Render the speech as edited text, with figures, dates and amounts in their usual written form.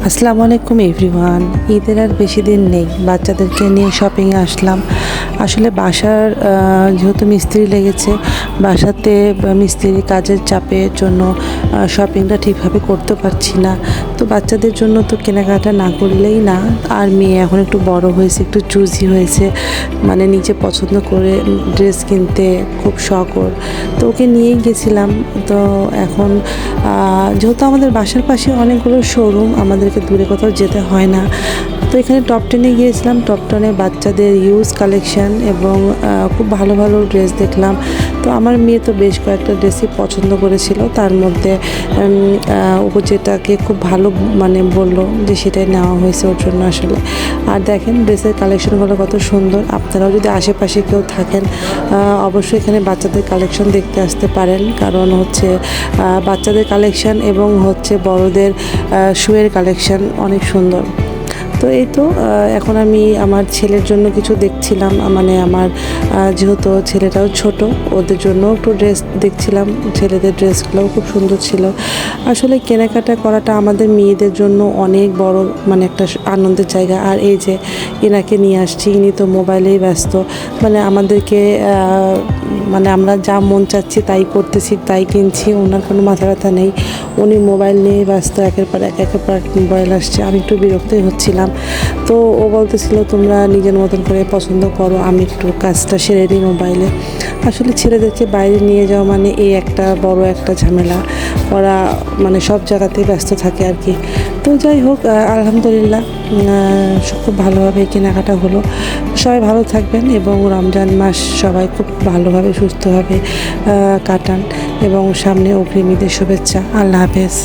আসসালামু আলাইকুম এভরিওয়ান। ঈদের আর বেশি দিন নেই, বাচ্চাদেরকে নিয়ে শপিংয়ে আসলাম। আসলে বাসার যেহেতু মিস্ত্রি লেগেছে, বাসাতে মিস্ত্রির কাজের চাপের জন্য শপিংটা ঠিকভাবে করতে পারছি না। তো বাচ্চাদের জন্য তো কেনাকাটা না করলেই না। আর মেয়ে এখন একটু বড় হয়েছে, একটু চুজি হয়েছে, মানে নিজে পছন্দ করে ড্রেস কিনতে খুব শখ ওর। তো ওকে নিয়েই গেছিলাম। তো এখন যেহেতু আমাদের বাসার পাশে অনেকগুলো শোরুম, আমাদেরকে দূরে কোথাও যেতে হয় না। তো এখানে টপ টেনে গিয়েছিলাম। টপ টেনে বাচ্চাদের ইউজ কালেকশান এবং খুব ভালো ভালো ড্রেস দেখলাম। তো আমার মেয়ে তো বেশ কয়েকটা ড্রেসই পছন্দ করেছিল, তার মধ্যে ও যেটাকে খুব ভালো মানে বললো যে সেটাই নেওয়া হয়েছে ওর জন্য আসলে। আর দেখেন ড্রেসের কালেকশনগুলো কত সুন্দর। আপনারাও যদি আশেপাশে কেউ থাকেন, অবশ্যই এখানে বাচ্চাদের কালেকশন দেখতে আসতে পারেন, কারণ হচ্ছে বাচ্চাদের কালেকশন এবং হচ্ছে বড়দের শুয়ের কালেকশন অনেক সুন্দর। তো এই তো এখন আমি আমার ছেলের জন্য কিছু দেখছিলাম, মানে আমার যেহেতু ছেলেটাও ছোট, ওদের জন্য একটু ড্রেস দেখছিলাম। ছেলেদের ড্রেসগুলোও খুব সুন্দর ছিল। আসলে কেনাকাটা করাটা আমাদের মেয়েদের জন্য অনেক বড় মানে একটা আনন্দের জায়গা। আর এই যে এনাকে নিয়ে আসছি, ইনি তো মোবাইলেই ব্যস্ত, মানে আমাদেরকে মানে আমরা যা মন চাচ্ছি তাই করতেছি, তাই কিনছি, ওনার কোনো মাথা ব্যথা নেই। উনি মোবাইল নিয়ে ব্যস্ত, একের পর এক মোবাইল আসছে। আমি একটু বিরক্তই হচ্ছিলাম। তো ও বলতেছিল তোমরা নিজের মতন করে পছন্দ করো, আমি একটু কাজটা সেরে দিই মোবাইলে। আসলে ছেলেদেরকে বাইরে নিয়ে যাওয়া মানে এই একটা বড় একটা ঝামেলা। ওরা মানে সব জায়গাতেই ব্যস্ত থাকে আর কি। তো যাই হোক, আলহামদুলিল্লাহ খুব ভালোভাবে কেনাকাটা হলো। সবাই ভালো থাকবেন এবং রমজান মাস সবাই খুব ভালোভাবে সুস্থভাবে কাটান এবং সামনে অগ্রিম ঈদের শুভেচ্ছা। আল্লাহ হাফেজ।